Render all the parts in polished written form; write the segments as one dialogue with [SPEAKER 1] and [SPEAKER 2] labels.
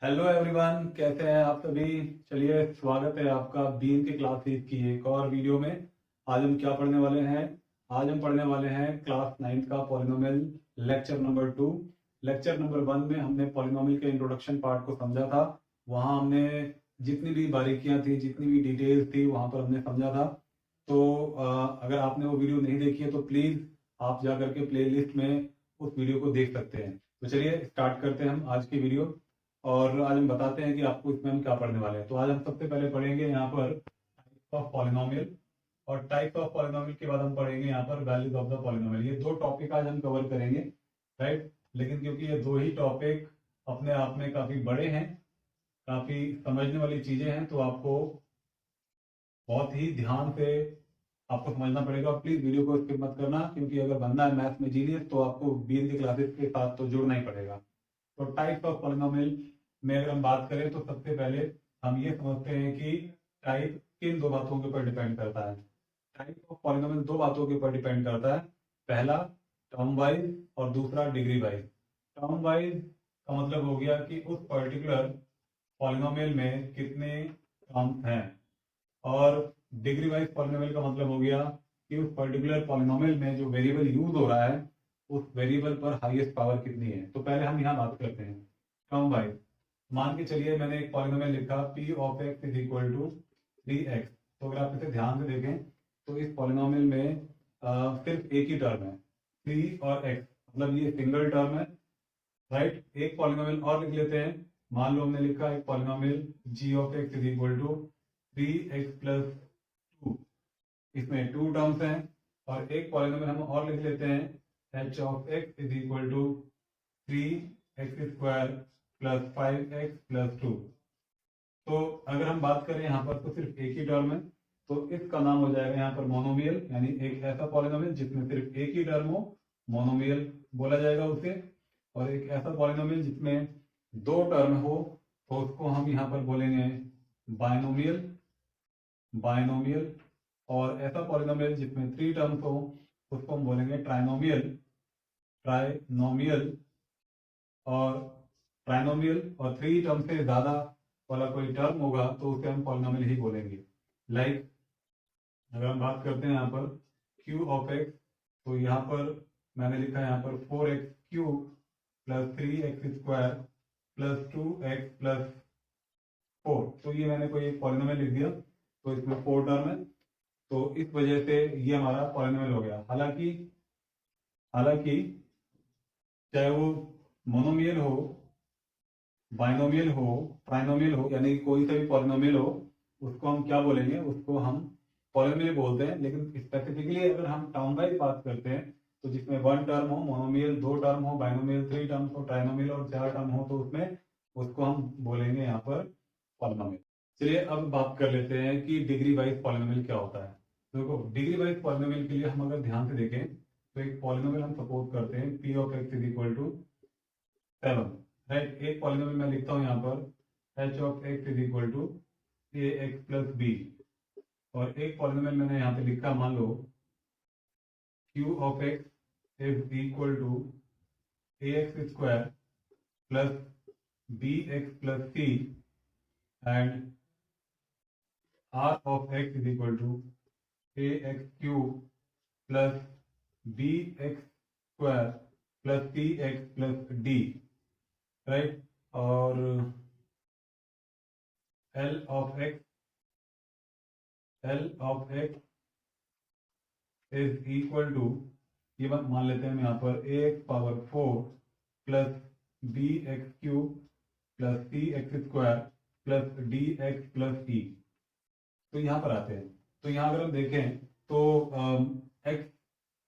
[SPEAKER 1] Hello everyone, कैसे हैं आप सभी। चलिए, स्वागत है आपका बीन के क्लासेस की एक और वीडियो में। आज हम क्या पढ़ने वाले हैं? आज हम पढ़ने वाले हैं क्लास 9 का polynomial lecture number 2। Lecture number 1 में हमने पॉलिनोमियल के इंट्रोडक्शन पार्ट को समझा था। वहाँ हमने जितनी भी बारीकियां थी, जितनी भी डिटेल्स थी, वहाँ पर हमने समझा था। तो अगर आपने वो वीडियो नहीं देखी है तो प्लीज़ आप जा करके प्ले लिस्ट में उस वीडियो को देख सकते हैं। तो चलिए स्टार्ट करते हैं हम आज की वीडियो। और आज हम बताते हैं कि आपको इसमें हम क्या पढ़ने वाले हैं। तो आज हम सबसे पहले पढ़ेंगे यहाँ पर टाइप्स ऑफ पॉलिनोमियल, और टाइप्स ऑफ पॉलिनोमियल के बाद हम पढ़ेंगे यहाँ पर वैल्यूज ऑफ द पॉलिनोमियल। ये दो टॉपिक आज हम कवर करेंगे, राइट। लेकिन क्योंकि ये दो ही टॉपिक अपने आप में काफी बड़े हैं, काफी समझने वाली चीजें हैं, तो आपको बहुत ही ध्यान से आपको समझना पड़ेगा। प्लीज वीडियो को स्किप मत करना, क्योंकि अगर बनना है मैथ्स में जीनियस तो आपको बीएन की क्लासेस के साथ तो जुड़ना ही पड़ेगा। तो टाइप्स ऑफ पॉलिनोमियल में अगर हम बात करें तो सबसे पहले हम ये समझते हैं कि टाइप किन दो बातों के ऊपर डिपेंड करता है। टाइप ऑफ पॉलिनोमियल दो बातों के ऊपर डिपेंड करता है। पहला टर्म वाइज और दूसरा डिग्री वाइज। टर्म वाइज का मतलब हो गया कि उस पर्टिकुलर पॉलिनोमियल में कितने टर्म्स हैं, और डिग्री वाइज पॉलिनोमियल का मतलब हो गया कि उस पर्टिकुलर पॉलिनोमियल में जो वेरिएबल यूज हो रहा है उस वेरिएबल पर हाईएस्ट पावर कितनी है। तो पहले हम यहाँ बात करते हैं टर्म वाइज। मान के चलिए मैंने एक पॉलिनोमियल लिखा p of x is equal to 3x। तो अगर आप इसे ध्यान से देखें तो इस पॉलिनोमियल में सिर्फ एक ही टर्म है 3 और x, मतलब ये सिंगल टर्म है, राइट। एक पॉलिनोमियल और लिख लेते हैं। मान लो हमने लिखा एक polynomial g of x is equal to 3x plus 2। इसमें टू टर्म्स हैं। और एक पॉलिनोमियल हम और लिख लेते हैं h of x is equal to 3x square plus 5x plus 2। तो अगर हम बात करें यहाँ पर तो सिर्फ एक ही टर्म है, तो इसका नाम हो जाएगा यहाँ पर मोनोमियल, यानी एक ऐसा पॉलिनोमियल जिसमें सिर्फ एक ही टर्म हो, मोनोमियल बोला जाएगा उसे। और एक ऐसा पॉलिनोमियल जिसमें दो टर्म हो तो उसको हम यहाँ पर बोलेंगे बाइनोमियल। बाइनोमियल। और ऐसा पॉलिनोमियल जिसमें थ्री टर्म्स हो उसको हम बोलेंगे ट्राइनोमियल। ट्राइनोमियल। और ट्राइनोमियल और थ्री टर्म से ज्यादा वाला कोई टर्म होगा तो उसे हम पॉलिनोमियल ही बोलेंगे। लाइक अगर हम बात करते हैं यहाँ पर q ऑफ x, तो यहाँ पर मैंने लिखा है यहाँ पर 4x cube plus 3x square plus 2x plus 4। तो ये मैंने कोई एक पॉलिनोमियल लिख दिया, तो इसमें 4 टर्म है, तो इस वजह से ये हमारा पॉलिनोमियल हो गया। हालांकि हालांकि चाहे वो मोनोमियल हो, बाइनोमियल हो, ट्राइनोमियल हो, यानी कोई सा भी पॉलिनोमियल हो, उसको हम क्या बोलेंगे, उसको हम पॉलिनोमियल बोलते हैं। लेकिन स्पेसिफिकली अगर हम टर्म वाइज बात करते हैं तो जिसमें वन टर्म हो मोनोमियल, दो टर्म हो बाइनोमियल, थ्री टर्म्स हो ट्राइनोमियल, और चार टर्म हो तो उसमें उसको हम बोलेंगे यहाँ पर पॉलिनोमियल। चलिए अब बात कर लेते हैं कि डिग्री वाइज पॉलिनोमियल क्या होता है। तो देखो, डिग्री वाइज पॉलिनोमियल के लिए हम अगर ध्यान से देखें तो एक पॉलिनोमियल हम सपोज करते हैं p of x is equal to 7, right. एक पॉलिनोमियल मैं लिखता हूँ यहाँ पर h of x is equal to ax plus b। और एक पॉलिनोमियल मैंने यहाँ पे लिखा, मान लो q of x is equal to ax square plus bx plus c, and r of x is equal to ax cube plus bx square plus cx plus d, right. और L of x is equal to, ये बात मान लेते हैं हम यहाँ पर ax power 4 plus bx cube plus cx square plus dx plus e। तो यहाँ पर आते हैं, तो यहाँ अगर हम देखें तो x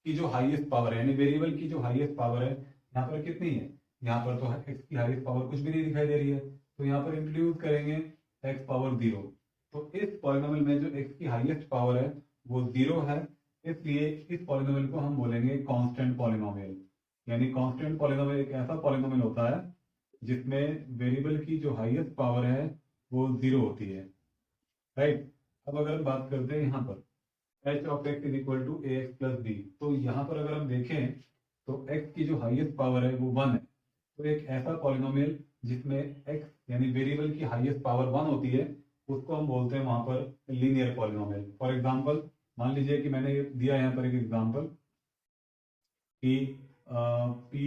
[SPEAKER 1] की जो हाईएस्ट पावर है, यानी वेरिएबल की जो हाईएस्ट पावर है यहाँ पर कितनी है, यहाँ पर तो x की हाईएस्ट पावर कुछ भी नहीं दिखाई दे रही है, तो यहाँ पर इंट्रोड्यूस करेंगे x पावर 0। तो इस पॉलिनोमियल में जो x की हाईएस्ट पावर है वो 0 है, इसलिए इस पॉलिनोमियल को हम बोलेंगे कांस्टेंट पॉलिनोमियल। यानी कांस्टेंट पॉलिनोमियल एक ऐसा पॉलिनोमियल होता है जिसमें वेरिएबल की जो हाईएस्ट पावर है वो 0 होती है, राइट। अब अगर बात करते हैं यहाँ पर h of x is equal to a x plus b, तो यहाँ पर अगर हम देखें तो x की जो हाईएस्ट पावर है वो 1 है। तो एक ऐसा पॉलिनोमियल जिसमें x यानी वेरिएबल की हाईएस्ट पावर 1 होती है उसको हम बोलते हैं वहां पर लीनियर पॉलिनोमियल। फॉर एग्जांपल मान लीजिए कि मैंने दिया यहाँ पर एक एग्जांपल कि p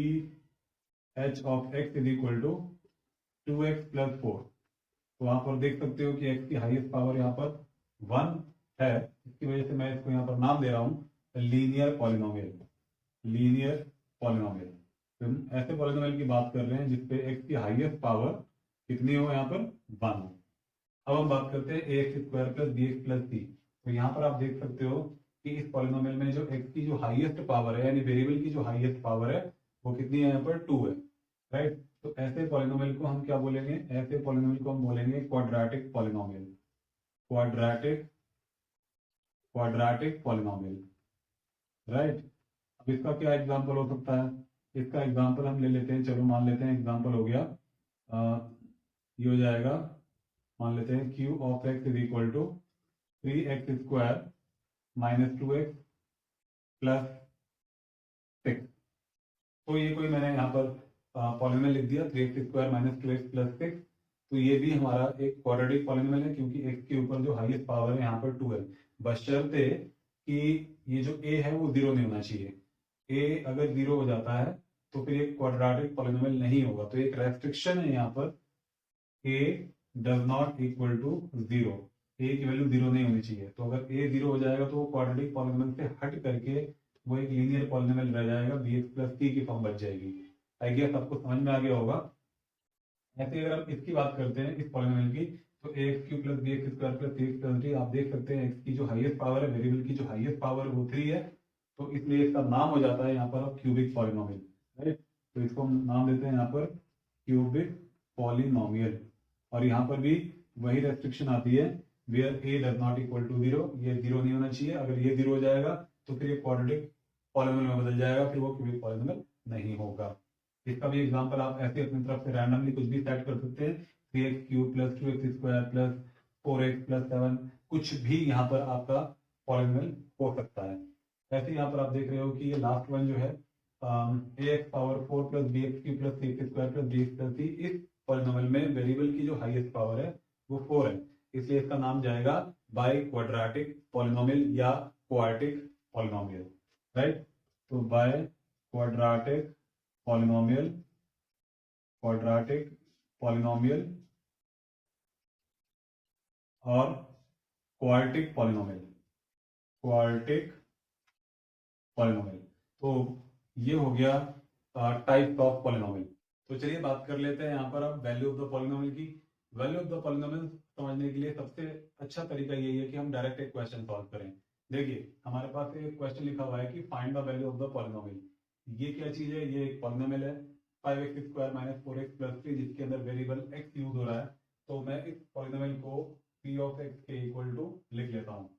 [SPEAKER 1] h of x is equal to 2x plus 4। तो वहां पर देख सकते हो कि x की हाईएस्ट पावर यहाँ पर 1 है, इसकी वजह से मैं इसको यहाँ पर नाम दे रहा हूँ लीनियर पॉलिनोमियल। लीनियर पॉलिनोमियल तो हम ऐसे पॉलिनोमियल की बात कर रहे हैं जिसपे x की हाईएस्ट पावर कितनी हो, यहाँ पर 1 हो। अब हम बात करते हैं a x square plus b x plus c. तो यहाँ पर आप देख सकते हो कि इस पॉलिनोमियल में जो x की जो हाईएस्ट पावर है यानी वेरिएबल की जो हाईएस्ट पावर है वो कितनी है, यहाँ पर 2 है, राइट। तो ऐसे पॉलिनोमियल को हम क्या बोलेंगे, ऐसे पॉलिनोमियल को हम बोलेंगे quadratic polynomial. Quadratic polynomial, right. अब इसका क्या एग्जांपल हो सकता है, इसका एग्जांपल हम ले लेते हैं, चलो मान लेते हैं एग्जांपल हो गया ये हो जाएगा, मान लेते हैं q of x is equal to 3x square minus 2x plus 6। तो ये कोई मैंने यहाँ पर पॉलिनोमियल लिख दिया 3x square minus 2x plus 6। तो ये भी हमारा एक क्वाड्रेटिक पॉलिनोमियल है क्योंकि x के ऊपर जो हाईएस्ट पावर है यहाँ पर 2 है, बशर्ते कि ये जो a है वो 0 नहीं होना चाहिए। a अगर 0 हो जाता है तो फिर एक क्वाड्रेटिक पॉलिनोमियल नहीं होगा। तो एक रेस्ट्रिक्शन है यहाँ पर, a does not equal to 0, a की वैल्यू 0 नहीं होनी चाहिए। तो अगर a 0 हो जाएगा तो वो क्वाड्रेटिक पॉलिनोमियल से हट करके वो एक लीनियर पॉलिनोमियल रह जाएगा, bx प्लस c की फॉर्म बच जाएगी। आई गेस आपको समझ में आ गया होगा। ऐसे अगर हम इसकी बात करते हैं इस पॉलिनोमियल की, तो ax cube plus b x square plus 3x plus 3, आप देख सकते हैं x की जो हाईएस्ट पावर है, वेरिएबल की जो हाईएस्ट पावर है वो 3 है, तो इसलिए इसका नाम हो जाता है यहाँ पर क्यूबिक पॉलिनोमियल, राइट। तो इसको हम नाम देते हैं यहाँ पर क्यूबिक पॉलिनोमियल। और यहाँ पर भी वही रेस्ट्रिक्शन आती है, where a does not equal to 0, ये 0 नहीं होना चाहिए। अगर ये 0 हो जाएगा तो फिर ये क्वाड्रेटिक पॉलिनोमियल में बदल जाएगा, फिर वो क्यूबिक पॉलिनोमियल नहीं होगा। इसका भी एग्जांपल आप ऐसे अपनी तरफ से रैंडमली कुछ भी सेट कर सकते हैं, 3x cube plus 2x square plus 4x plus 7, कुछ भी यहाँ पर आपका पॉलिनोमियल हो सकता है। ऐसे यहाँ पर आप देख रहे हो कि ये लास्ट वन जो है ax power 4 plus b x cube plus 3x square plus bx plus c, इस पॉलिनोमियल में वेरिएबल की जो हाईएस्ट पावर है वो 4 है, इसलिए इसका नाम जाएगा बाई क्वाड्रेटिक पॉलिनोमियल या क्वाड्रेटिक पॉलिनोमियल, राइट। तो by quadratic polynomial, quadratic polynomial और क्वाड्रेटिक पॉलिनोमियल, क्वाड्रेटिक पॉलिनोमियल। तो ये हो गया टाइप ऑफ पॉलिनोमियल। तो चलिए बात कर लेते हैं यहाँ पर अब वैल्यू ऑफ द पॉलिनोमियल की। वैल्यू ऑफ द पॉलिनोमियल समझने के लिए सबसे अच्छा तरीका यही है कि हम डायरेक्ट एक क्वेश्चन सॉल्व करें। देखिए हमारे पास एक क्वेश्चन लिखा हुआ है कि find the value of the polynomial. ये क्या चीज है, ये एक पॉलिनोमियल है 5x square minus 4x plus 3, जिसके अंदर वेरिएबल x यूज हो रहा है। तो मैं इस पॉलिनोमियल को p ऑफ x के इक्वल टू लिख लेता हूँ,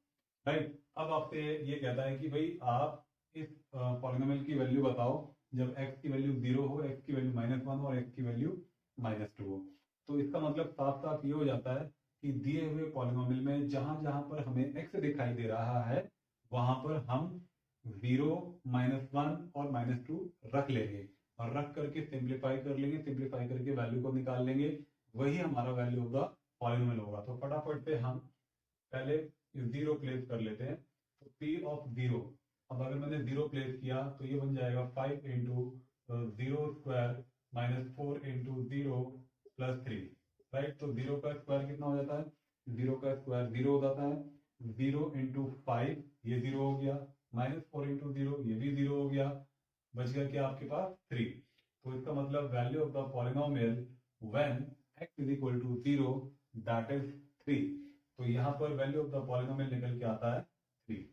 [SPEAKER 1] राइट। अब आपसे ये कहता है कि भाई आप इस पॉलिनोमियल की वैल्यू बताओ जब x की वैल्यू 0 हो, x की वैल्यू -1 और x की वैल्यू -2 हो। तो इसका मतलब साफ साफ ये हो जाता है कि दिए हुए पॉलिनोमियल में जहां जहां पर हमें x दिखाई दे रहा है वहां पर हम 0, -1 और -2 रख लेंगे और रख करके सिंप्लीफाई कर लेंगे, सिंप्लीफाई करके वैल्यू को निकाल लेंगे, वही हमारा वैल्यू ऑफ द पॉलिनोमियल होगा। तो फटाफट से हम पहले 0 प्लेस कर लेते हैं। तो p ऑफ 0, अब अगर मैंने 0 प्लेस किया तो ये बन जाएगा 5 into 0 square minus 4 into 0 plus 3, right. तो 0 का स्क्वायर कितना हो जाता है, 0 का स्क्वायर 0 हो जाता है, 0 इंटू 5 ये 0 हो गया, -4 इंटू 0 ये भी 0 हो गया, बच गया क्या आपके पास 3। तो इसका मतलब value of the polynomial when x is equal to 0 that is 3। तो यहाँ पर वैल्यू ऑफ द पॉलिनोमियल निकल के आता है 3।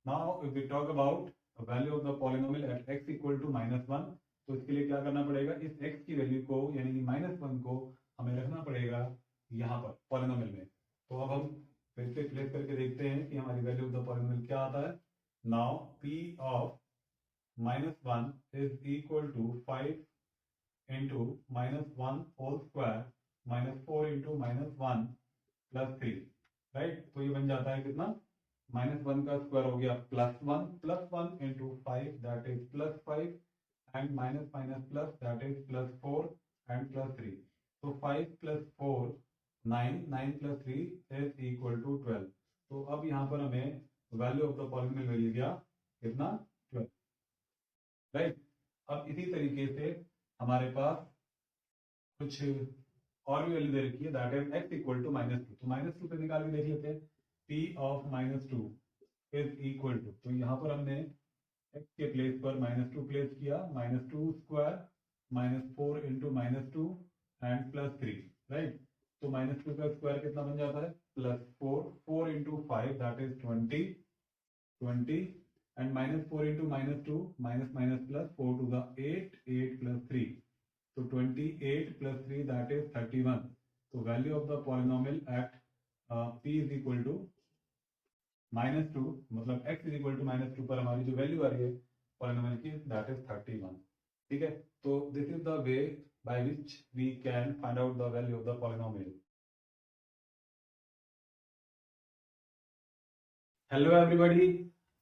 [SPEAKER 1] Now if we talk about value of the polynomial at x equal to -1, तो इसके लिए क्या करना पड़ेगा, इस x की वैल्यू को यानी कि -1 को हमें रखना पड़ेगा यहाँ पर पॉलिनोमियल में। तो अब हम फिर से प्लेस करके देखते हैं कि हमारी वैल्यू ऑफ द पॉलिनोमियल क्या आता है। Now p of -1 is equal to 5 into -1 whole square minus 4 into -1 plus 3, right. तो ये बन जाता है कितना, -1 का स्क्वायर हो गया +1 into 5 that is +5 and minus minus plus that is +4 and +3। तो 5 plus 4 9, 9 plus 3 is equal to 12। तो अब यहाँ पर हमें वैल्यू ऑफ द पॉलिनोमियल मिल गया कितना, 12, राइट। अब इसी तरीके से हमारे पास कुछ और भी वैल्यू दे रखी है, that is x equal to -2। तो -2 पे निकाल के देख लेते हैं, p of -2 is equal to, तो यहाँ पर हमने x के प्लेस पर -2 प्लेस किया, -2 स्क्वायर -4 इंटू -2 एंड +3, राइट। तो -2 का स्क्वायर कितना बन जाता है, +4, 4 into 5 that is 20 and -4 into -2 minus minus plus 4 to the 8, 8 plus 3, तो 28 प्लस 3 दैट इज 31। तो value of the polynomial at p is equal to -2, मतलब x इज इक्वल टू -2 पर हमारी जो वैल्यू आ रही है पॉलिनोमियल की, दैट इज 31, ठीक है। तो this is the way by which we can find out the value of the polynomial. Hello everybody,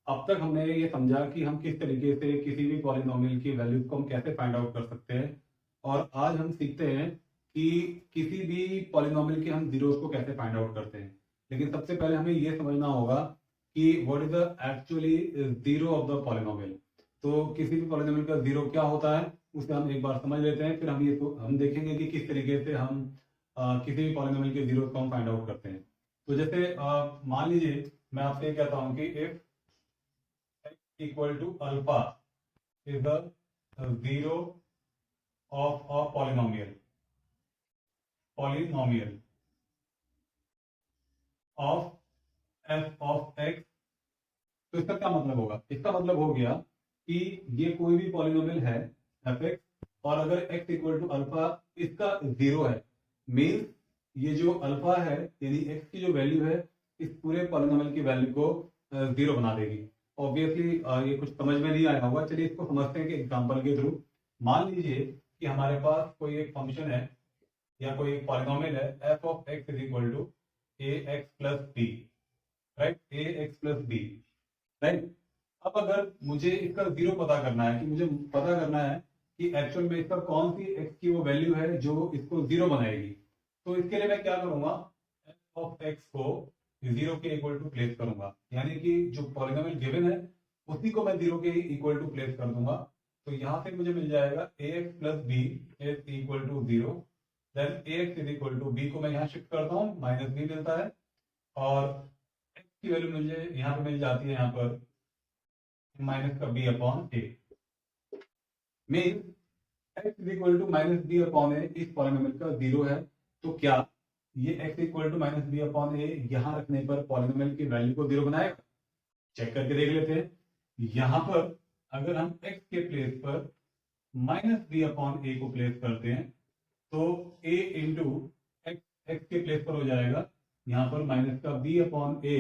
[SPEAKER 1] अब तक हमने ये समझा कि हम किस तरीके से किसी भी पॉलिनोमियल की वैल्यूज को हम कैसे फाइंड आउट कर सकते हैं, और आज हम सीखते हैं कि किसी भी पॉलिनोमियल के हम जीरोस को कैसे फाइंड आउट करते हैं। लेकिन सबसे पहले हमें ये समझना होगा कि what is the actually zero of the polynomial. तो किसी भी पॉलिनोमियल का जीरो क्या होता है उसे हम एक बार समझ लेते हैं, फिर हम देखेंगे कि किस तरीके से हम किसी भी पॉलिनोमियल के जीरो को हम फाइंड आउट करते हैं। तो जैसे मान लीजिए मैं आपसे कहता हूं कि if x equal to alpha is the zero of a polynomial of f of x, तो इसका क्या मतलब होगा, इसका मतलब हो गया कि ये कोई भी पॉलिनोमियल है fx, और अगर x इक्वल टू अल्फा इसका जीरो है, मीन्स ये जो अल्फा है यानी x की जो वैल्यू है इस पूरे पॉलिनोमियल की वैल्यू को जीरो बना देगी। ऑब्वियसली ये कुछ समझ में नहीं आया होगा, चलिए इसको समझते हैं कि एग्जांपल के थ्रू। मान लीजिए कि हमारे पास कोई एक फंक्शन है या कोई एक पॉलिनोमियल है f of x is equal to ax plus b, right, ax plus b, right. अब अगर मुझे इसका जीरो पता करना है, कि मुझे पता करना है कि एक्चुअल में इसका कौन सी x की वो वैल्यू है जो इसको जीरो बनाएगी, तो इसके लिए मैं क्या करूंगा, f ऑफ x को जीरो के इक्वल टू प्लेस करूंगा, यानी कि जो पॉलिनोमियल गिवन है उसी को मैं जीरो के इक्वल टू प्लेस कर दूंगा। तो यहां से मुझे मिल जाएगा ax plus b is equal to 0, then ax is equal to b को मैं यहां शिफ्ट करता हूं, माइनस b मिलता है, और x की वैल्यू मुझे यहां पे मिल जाती है, यहां पर माइनस का b upon a, mean x is equal to minus b upon a इस पॉलिनोमियल का जीरो है। तो क्या ये x equal to minus b upon a यहां रखने पर पॉलिनोमियल की वैल्यू को जीरो बनाएगा? चेक करके देख लेते हैं। यहां पर अगर हम x के प्लेस पर माइनस बी अपॉन ए को प्लेस करते हैं तो a इंटू एक्स के प्लेस पर हो जाएगा यहां पर माइनस का b अपॉन ए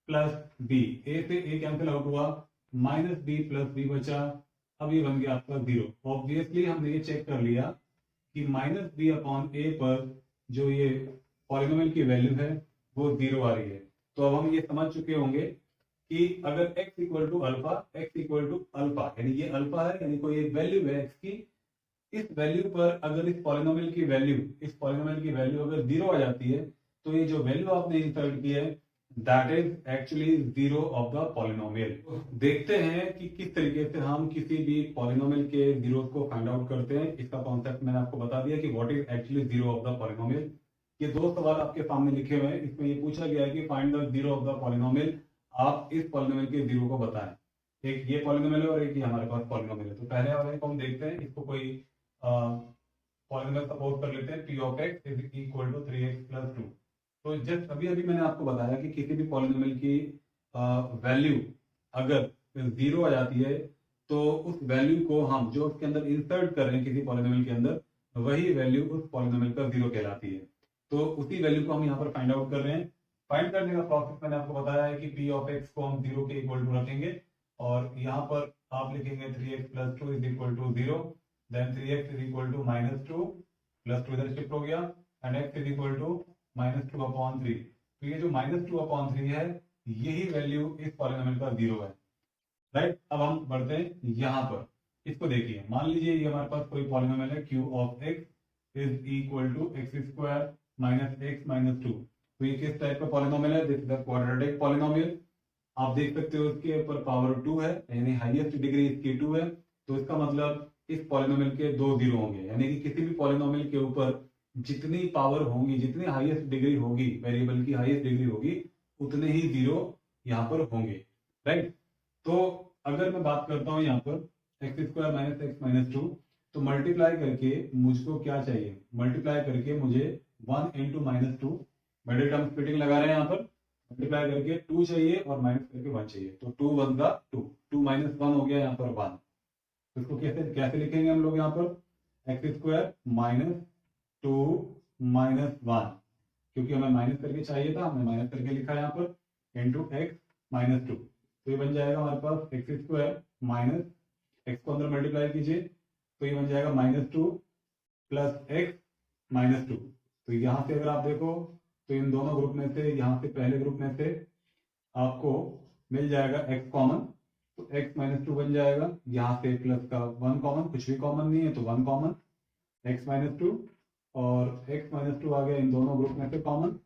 [SPEAKER 1] प्लस बी, ए से a कैंसिल आउट हुआ, माइनस बी प्लस बी बचा, अब ये बन गया आपका जीरो। ऑब्वियसली हमने ये चेक कर लिया कि माइनस बी अपॉन ए पर जो ये पॉलिनोमियल की वैल्यू है वो जीरो आ रही है। तो अब हम ये समझ चुके होंगे कि अगर x equal to alpha, x equal to alpha यानी ये अल्फा है, यानी कोई एक वैल्यू है x की, इस वैल्यू पर अगर इस पॉलिनोमियल की वैल्यू अगर जीरो आ जाती है तो ये जो वैल्यू आपने इंसर्ट की है that is actually zero of the polynomial. देखते हैं कि किस तरीके से हम किसी भी पॉलिनोमियल के जीरो को फाइंड आउट करते हैं। इसका कॉन्सेप्ट मैंने आपको बता दिया कि what is actually zero of the polynomial. ये दो सवाल आपके सामने लिखे हुए हैं, इसमें ये पूछा गया है कि find the zero of the polynomial, आप इस पॉलिनोमियल के जीरो को बताएं। एक ये पॉलिनोमियल है और एक ये हमारे पास पॉलिनोमियल है। तो पहले वाले को हम देखते हैं, इसको कोई पॉलिनोमियल सपोज कर लेते हैं, p of x is equal to 3x plus 2। तो जस्ट अभी अभी मैंने आपको बताया कि किसी भी पॉलिनोमियल की वैल्यू अगर जीरो आ जाती है तो उस वैल्यू को हम जो उसके अंदर इंसर्ट कर रहे हैं किसी पॉलिनोमियल के अंदर, वही वैल्यू उस पॉलिनोमियल का जीरो कहलाती है। तो उसी वैल्यू को हम यहाँ पर फाइंड आउट कर रहे हैं। फाइंड करने का प्रोसेस मैंने आपको बताया है कि p ऑफ x को हम जीरो के इक्वल टू रखेंगे, और यहाँ पर आप लिखेंगे 3x plus 2 is equal to 0, then 3x is equal to minus 2 plus 2 इधर शिफ्ट हो गया, and x is equal to minus 2 upon 3। तो ये जो माइनस 2 अपॉन 3 है यही वैल्यू इस पॉलिनोमियल का जीरो है, राइट। अब हम बढ़ते हैं यहाँ पर, इसको देखिए, मान लीजिए ये हमारे पास कोई पॉलिनोमियल है q of x, is equal to x square minus x minus 2। तो ये किस टाइप का पॉलिनोमियल है? This is the quadratic polynomial. आप देख सकते हो इसके ऊपर पावर 2 है, यानी हाईएस्ट डिग्री इसकी 2 है। तो इसका मतलब इस पॉलिनोमियल के 2 जीरो होंगे, यानी कि किसी भी पॉलिनोमियल के ऊपर जितनी पावर होंगी, जितनी हाईएस्ट डिग्री होगी, वेरिएबल की हाईएस्ट डिग्री होगी, उतने ही जीरो यहाँ पर होंगे, राइट। तो अगर मैं बात करता हूँ यहाँ पर x square minus x minus 2, तो मल्टीप्लाई करके मुझको क्या चाहिए? मल्टीप्लाई करके मुझे 1 into minus 2, middle term splitting लगा रहे हैं यहाँ पर, मल्टीप्लाई करके 2 चाहिए और माइनस करके 1 चाहिए। तो 2 1 का 2, 2 माइनस 1 हो गया यहाँ पर 1। तो इसको कैसे कैसे लिखेंगे हम लोग? यहाँ पर एक्स स्क्वायर माइनस 2 माइनस 1, क्योंकि हमें माइनस करके चाहिए था, हमने माइनस करके लिखा है यहाँ पर, इंटू एक्स माइनस 2। तो ये बन जाएगा हमारे पास एक्स स्क्वायर माइनस, एक्स को अंदर मल्टीप्लाई कीजिए, तो ये बन जाएगा माइनस 2 प्लस एक्स माइनस 2। तो यहाँ से अगर आप देखो तो इन दोनों ग्रुप में से, यहाँ से पहले ग्रुप में से आपको मिल जाएगा एक्स कॉमन, तो एक्स माइनस 2 बन जाएगा। यहाँ से प्लस का 1 कॉमन, कुछ भी कॉमन नहीं है तो 1 कॉमन, एक्स माइनस 2 और एक्स माइनस 2 आ गया इन दोनों ग्रुप में से कॉमन,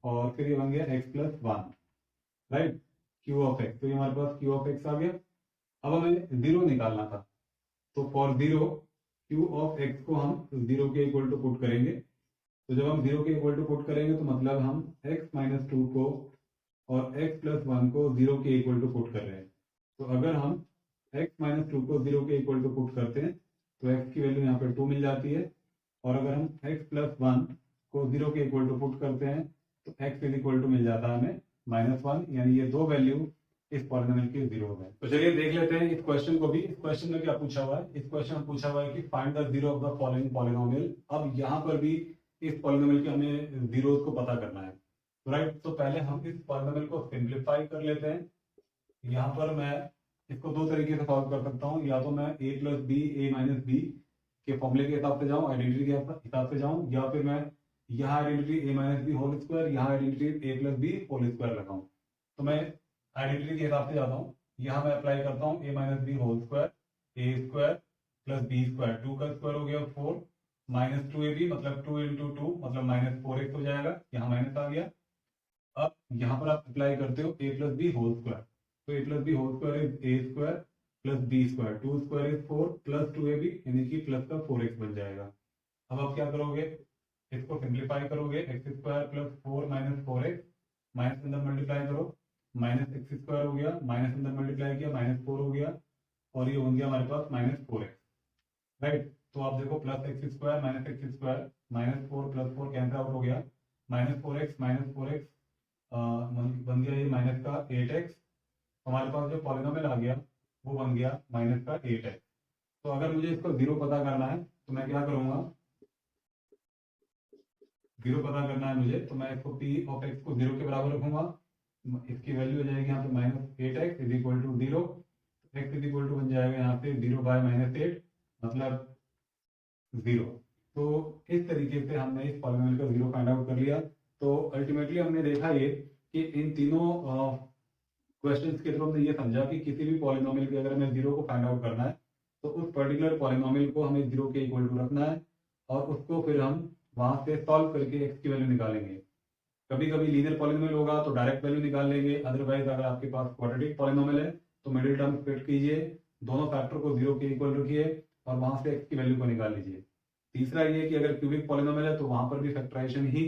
[SPEAKER 1] और फिर ये बन गया x plus 1, right, Q of x. तो ये हमारे पास क्यू ऑफ एक्स आ गया। अब हमें जीरो निकालना था, तो for zero Q of x को हम जीरो के इक्वल टू पुट करेंगे। तो जब हम जीरो के इक्वल टू पुट करेंगे तो मतलब हम एक्स माइनस 2 को और एक्स प्लस 1 को जीरो के इक्वल टू पुट कर रहे हैं। तो अगर हम x माइनस 2 को जीरो के इक्वल टू पुट करते हैं तो x की वैल्यू यहाँ पे 2 मिल जाती है, और अगर हम x प्लस 1 को जीरो के इक्वल टू पुट करते हैं तो x इज इक्वल टू मिल जाता है हमें माइनस 1, यानी ये दो वैल्यू इस पॉलिनोमियल के जीरो है। तो चलिए देख लेते हैं इस क्वेश्चन को भी। इस क्वेश्चन में क्या पूछा हुआ है? इस क्वेश्चन में पूछा हुआ है कि find the zero of the following polynomial. अब यहाँ पर भी इस पॉलिनोमियल के हमें जीरोस को पता करना है, राइट। तो पहले हम इस पॉलिनोमियल को सिंप्लीफाई कर लेते हैं। यहाँ पर मैं इसको दो तरीके से सॉल्व कर सकता हूँ, या तो मैं a plus b a minus b के फॉर्मूले के हिसाब से जाऊँ, आइडेंटिटी के हिसाब से जाऊँ, या फिर मैं यहाँ identity a minus b whole square, यहाँ identity a plus b whole square लगाऊँ। तो मैं आइडेंटिटी के हिसाब से जाता हूँ, यहाँ मैं अप्लाई करता हूँ a minus b whole square, a square plus b square, 2 का स्क्वायर हो गया 4, माइनस 2ab मतलब 2 इंटू 2 मतलब माइनस 4x हो जाएगा, यहाँ माइनस आ गया। अब यहाँ पर आप अप्लाई करते हो a plus b whole square, तो a plus b whole square is a square plus b square, 2 square is 4 plus 2ab यानी कि प्लस का 4x बन जाएगा। अब आप क्या करोगे? इसको सिंप्लीफाई करोगे, x square plus 4 minus 4x, minus अंदर मल्टीप्लाई करो, माइनस एक्स स्क्वायर हो गया, माइनस अंदर मल्टीप्लाई किया माइनस 4 हो गया, और ये बन गया हमारे पास माइनस 4x, राइट। तो आप देखो plus x square minus 4 plus 4 cancel out हो गया, माइनस 4x बन गया ये माइनस का 8x। हमारे पास जो पॉलिनोमियल आ गया वो बन गया माइनस का 8x। तो अगर मुझे इसको जीरो पता करना है तो मैं क्या करूंगा? जीरो पता करना है मुझे, तो मैं इसको p ऑफ x को जीरो के बराबर रखूंगा। इसकी वैल्यू हो जाएगी यहाँ पे minus 8x is equal to zero, x is equal to बन जाएगा यहाँ पे 0 बाय माइनस 8 मतलब 0। तो इस तरीके से हमने इस पॉलिनोमियल का जीरो फाइंड आउट कर लिया। तो अल्टीमेटली हमने देखा ये कि इन तीनों क्वेश्चंस के थ्रू हमने ये समझा कि किसी भी पॉलिनोमियल के अगर हमें जीरो को फाइंड आउट करना है तो उस पर्टिकुलर पॉलिनोमियल को हमें जीरो के इक्वल टू रखना है, और उसको फिर हम वहां से सॉल्व करके एक्स की वैल्यू निकालेंगे। कभी कभी लीनियर पॉलिनोमियल होगा तो डायरेक्ट वैल्यू निकाल लेंगे, अदरवाइज अगर आपके पास क्वाड्रेटिक पॉलिनोमियल है तो मिडिल टर्म स्प्लिट कीजिए, दोनों फैक्टर को जीरो के इक्वल रखिए और वहां से एक्स की वैल्यू को निकाल लीजिए। तीसरा ये कि अगर क्यूबिक पॉलिनोमियल है तो वहां पर भी फैक्टराइजेशन ही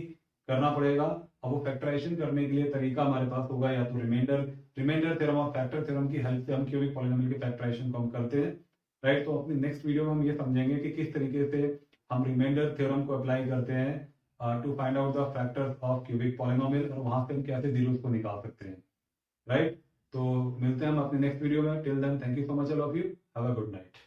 [SPEAKER 1] करना पड़ेगा। अब वो फैक्टराइजेशन करने के लिए तरीका हमारे पास होगा या तो रिमाइंडर थ्योरम और फैक्टर थ्योरम की हेल्प से हम क्यूबिक पॉलिनोमियल के फैक्टराइजेशन को हम करते हैं, राइट। तो अपनी नेक्स्ट वीडियो में हम ये समझेंगे कि किस तरीके से हम रिमाइंडर थ्योरम को अप्लाई करते हैं to find out the factors of cubic polynomial, और वहां से हम कैसे जीरोस को निकाल सकते हैं, राइट। तो मिलते हैं हम अपने नेक्स्ट वीडियो में। Till then thank you so much all of you, have a good night.